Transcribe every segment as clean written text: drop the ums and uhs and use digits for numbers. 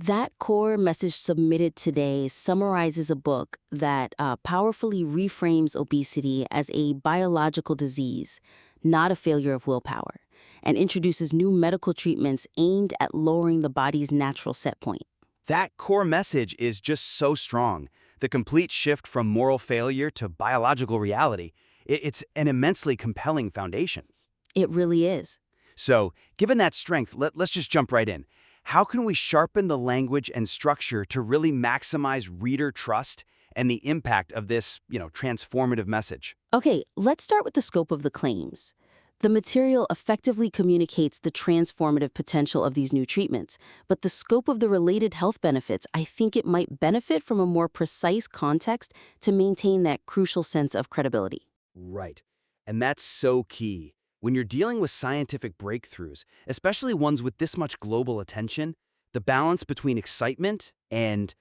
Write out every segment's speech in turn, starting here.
That core message submitted today summarizes a book that powerfully reframes obesity as a biological disease, not a failure of willpower, and introduces new medical treatments aimed at lowering the body's natural set point. That core message is just so strong. The complete shift from moral failure to biological reality. It's an immensely compelling foundation. It really is. So, given that strength, let's just jump right in. How can we sharpen the language and structure to really maximize reader trust and the impact of this, transformative message? Okay, let's start with the scope of the claims. The material effectively communicates the transformative potential of these new treatments, but the scope of the related health benefits, I think it might benefit from a more precise context to maintain that crucial sense of credibility. Right. And that's so key. When you're dealing with scientific breakthroughs, especially ones with this much global attention, the balance between excitement and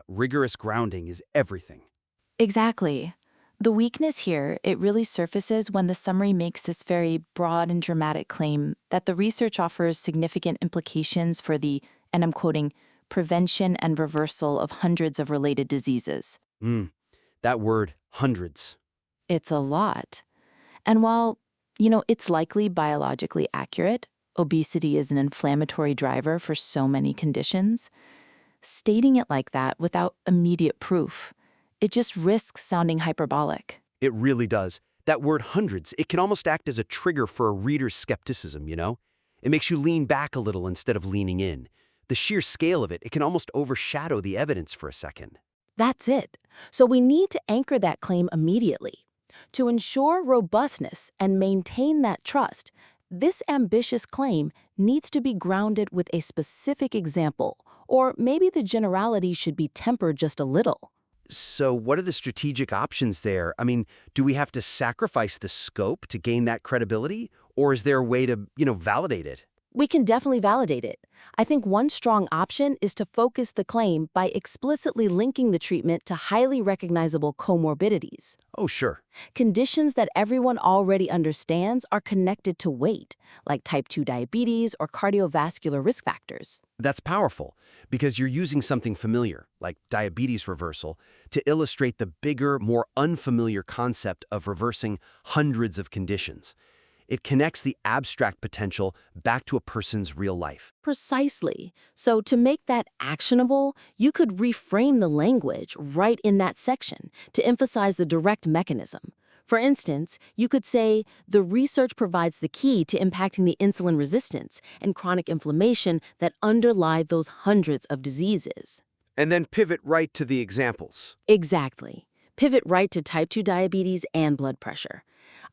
rigorous grounding is everything. Exactly. The weakness here, it really surfaces when the summary makes this very broad and dramatic claim that the research offers significant implications for the, and I'm quoting, prevention and reversal of hundreds of related diseases. That word, hundreds. It's a lot. And while, it's likely biologically accurate, obesity is an inflammatory driver for so many conditions, stating it like that without immediate proof, it just risks sounding hyperbolic. It really does. That word hundreds, it can almost act as a trigger for a reader's skepticism, It makes you lean back a little instead of leaning in. The sheer scale of it, it can almost overshadow the evidence for a second. That's it. So we need to anchor that claim immediately. To ensure robustness and maintain that trust, this ambitious claim needs to be grounded with a specific example, or maybe the generality should be tempered just a little. So what are the strategic options there? I mean, do we have to sacrifice the scope to gain that credibility? Or is there a way to, validate it? We can definitely validate it. I think one strong option is to focus the claim by explicitly linking the treatment to highly recognizable comorbidities. Oh, sure. Conditions that everyone already understands are connected to weight, like type 2 diabetes or cardiovascular risk factors. That's powerful because you're using something familiar, like diabetes reversal, to illustrate the bigger, more unfamiliar concept of reversing hundreds of conditions. It connects the abstract potential back to a person's real life. Precisely. So to make that actionable, you could reframe the language right in that section to emphasize the direct mechanism. For instance, you could say, the research provides the key to impacting the insulin resistance and chronic inflammation that underlie those hundreds of diseases. And then pivot right to the examples. Exactly. Pivot right to type 2 diabetes and blood pressure.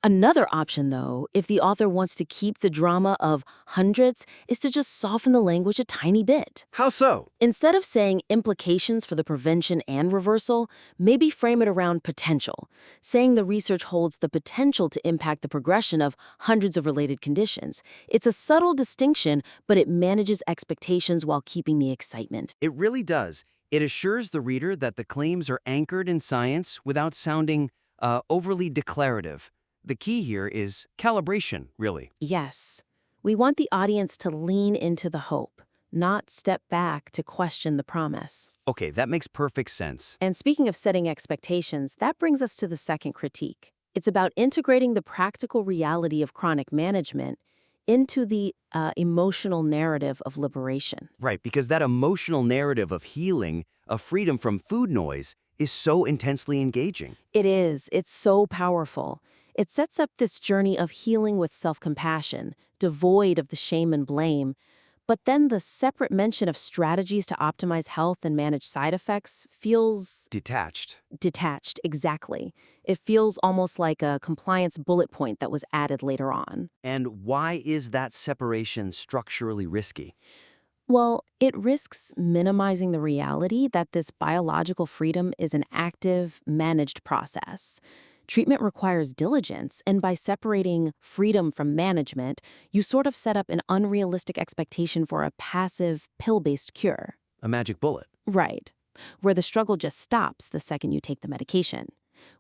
Another option, though, if the author wants to keep the drama of hundreds, is to just soften the language a tiny bit. How so? Instead of saying implications for the prevention and reversal, maybe frame it around potential, saying the research holds the potential to impact the progression of hundreds of related conditions. It's a subtle distinction, but it manages expectations while keeping the excitement. It really does. It assures the reader that the claims are anchored in science without sounding overly declarative. The key here is calibration, really. Yes. We want the audience to lean into the hope, not step back to question the promise. Okay, that makes perfect sense. And speaking of setting expectations, that brings us to the second critique. It's about integrating the practical reality of chronic management into the emotional narrative of liberation. Right, because that emotional narrative of healing, of freedom from food noise, is so intensely engaging. It is. It's so powerful. It sets up this journey of healing with self-compassion, devoid of the shame and blame. But then the separate mention of strategies to optimize health and manage side effects feels Detached. detached, exactly. It feels almost like a compliance bullet point that was added later on. And why is that separation structurally risky? Well, it risks minimizing the reality that this biological freedom is an active, managed process. Treatment requires diligence, and by separating freedom from management, you sort of set up an unrealistic expectation for a passive, pill-based cure. A magic bullet. Right. Where the struggle just stops the second you take the medication.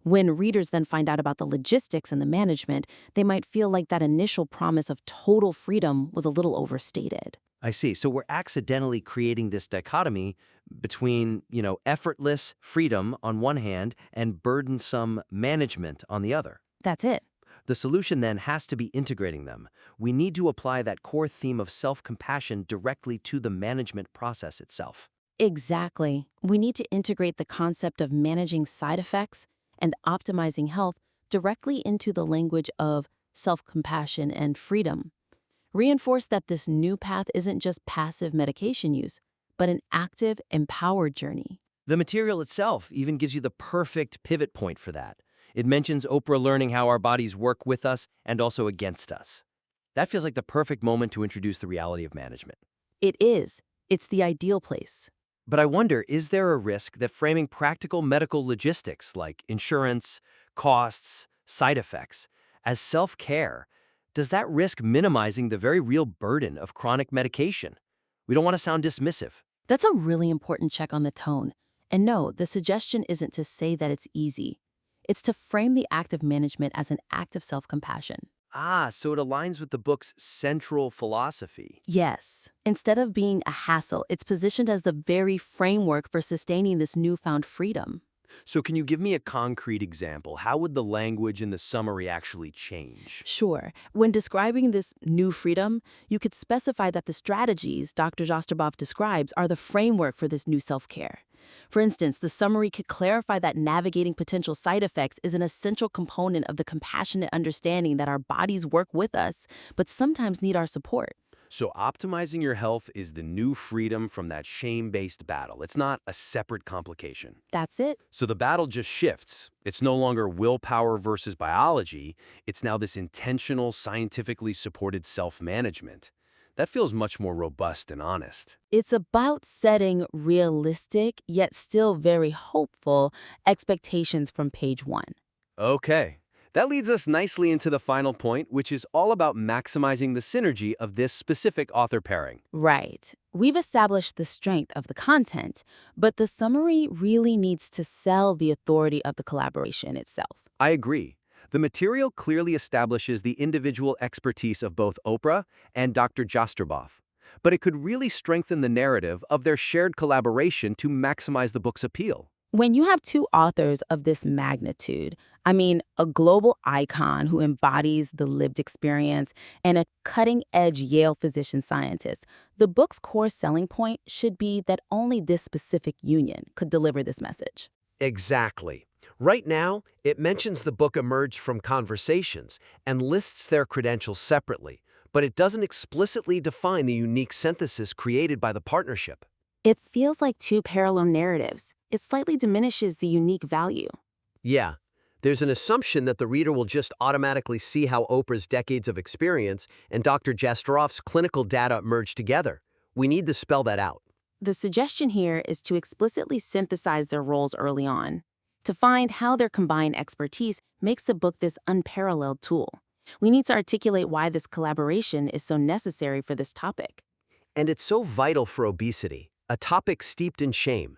When readers then find out about the logistics and the management, they might feel like that initial promise of total freedom was a little overstated. I see. So we're accidentally creating this dichotomy between, effortless freedom on one hand and burdensome management on the other. That's it. The solution then has to be integrating them. We need to apply that core theme of self-compassion directly to the management process itself. Exactly. We need to integrate the concept of managing side effects and optimizing health directly into the language of self-compassion and freedom. Reinforce that this new path isn't just passive medication use, but an active, empowered journey. The material itself even gives you the perfect pivot point for that. It mentions Oprah learning how our bodies work with us and also against us. That feels like the perfect moment to introduce the reality of management. It is. It's the ideal place. But I wonder, is there a risk that framing practical medical logistics like insurance, costs, side effects as self-care, does that risk minimizing the very real burden of chronic medication? We don't want to sound dismissive. That's a really important check on the tone. And no, the suggestion isn't to say that it's easy. It's to frame the act of management as an act of self-compassion. So it aligns with the book's central philosophy. Yes. Instead of being a hassle, it's positioned as the very framework for sustaining this newfound freedom. So can you give me a concrete example? How would the language in the summary actually change? Sure. When describing this new freedom, you could specify that the strategies Dr. Jastreboff describes are the framework for this new self-care. For instance, the summary could clarify that navigating potential side effects is an essential component of the compassionate understanding that our bodies work with us, but sometimes need our support. So optimizing your health is the new freedom from that shame-based battle. It's not a separate complication. That's it. So the battle just shifts. It's no longer willpower versus biology. It's now this intentional, scientifically supported self-management. That feels much more robust and honest. It's about setting realistic, yet still very hopeful, expectations from page 1. Okay. That leads us nicely into the final point, which is all about maximizing the synergy of this specific author pairing. Right. We've established the strength of the content, but the summary really needs to sell the authority of the collaboration itself. I agree. The material clearly establishes the individual expertise of both Oprah and Dr. Jastreboff, but it could really strengthen the narrative of their shared collaboration to maximize the book's appeal. When you have two authors of this magnitude, a global icon who embodies the lived experience and a cutting-edge Yale physician scientist, the book's core selling point should be that only this specific union could deliver this message. Exactly. Right now, it mentions the book emerged from conversations and lists their credentials separately, but it doesn't explicitly define the unique synthesis created by the partnership. It feels like two parallel narratives. It slightly diminishes the unique value. Yeah, there's an assumption that the reader will just automatically see how Oprah's decades of experience and Dr. Jastroff's clinical data merge together. We need to spell that out. The suggestion here is to explicitly synthesize their roles early on, to find how their combined expertise makes the book this unparalleled tool. We need to articulate why this collaboration is so necessary for this topic. And it's so vital for obesity, a topic steeped in shame.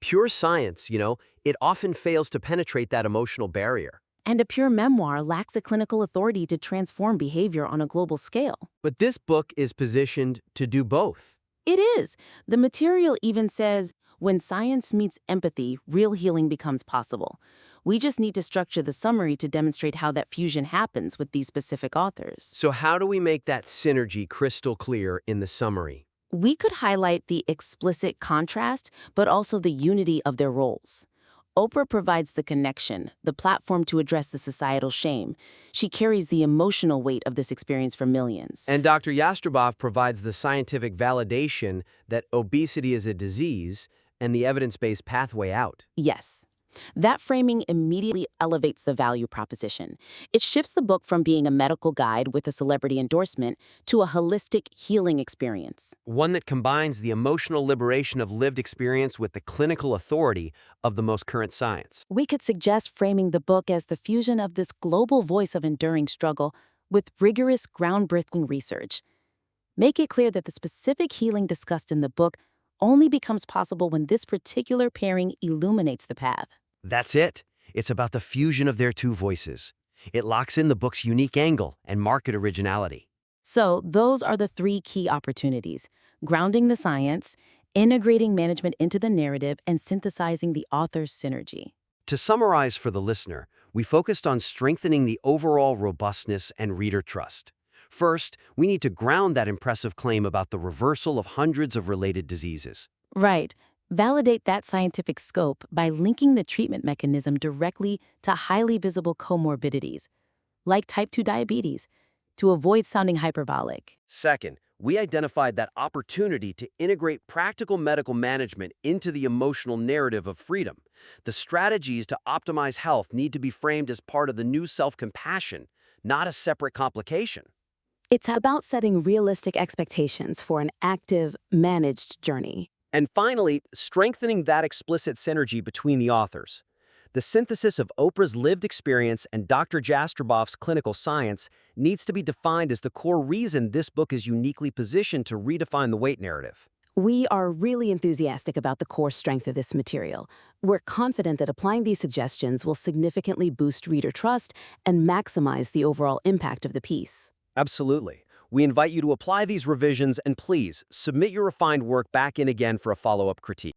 Pure science, it often fails to penetrate that emotional barrier. And a pure memoir lacks a clinical authority to transform behavior on a global scale. But this book is positioned to do both. It is. The material even says, when science meets empathy, real healing becomes possible. We just need to structure the summary to demonstrate how that fusion happens with these specific authors. So how do we make that synergy crystal clear in the summary? We could highlight the explicit contrast, but also the unity of their roles. Oprah provides the connection, the platform to address the societal shame. She carries the emotional weight of this experience for millions. And Dr. Jastreboff provides the scientific validation that obesity is a disease and the evidence-based pathway out. Yes. That framing immediately elevates the value proposition. It shifts the book from being a medical guide with a celebrity endorsement to a holistic healing experience. One that combines the emotional liberation of lived experience with the clinical authority of the most current science. We could suggest framing the book as the fusion of this global voice of enduring struggle with rigorous, groundbreaking research. Make it clear that the specific healing discussed in the book only becomes possible when this particular pairing illuminates the path. That's it. It's about the fusion of their two voices. It locks in the book's unique angle and market originality. So those are the three key opportunities. grounding the science, integrating management into the narrative, and synthesizing the author's synergy. To summarize for the listener, we focused on strengthening the overall robustness and reader trust. First, we need to ground that impressive claim about the reversal of hundreds of related diseases. Right. Validate that scientific scope by linking the treatment mechanism directly to highly visible comorbidities, like type 2 diabetes, to avoid sounding hyperbolic. Second, we identified that opportunity to integrate practical medical management into the emotional narrative of freedom. The strategies to optimize health need to be framed as part of the new self-compassion, not a separate complication. It's about setting realistic expectations for an active, managed journey. And finally, strengthening that explicit synergy between the authors. The synthesis of Oprah's lived experience and Dr. Jastreboff's clinical science needs to be defined as the core reason this book is uniquely positioned to redefine the weight narrative. We are really enthusiastic about the core strength of this material. We're confident that applying these suggestions will significantly boost reader trust and maximize the overall impact of the piece. Absolutely. We invite you to apply these revisions and please submit your refined work back in again for a follow-up critique.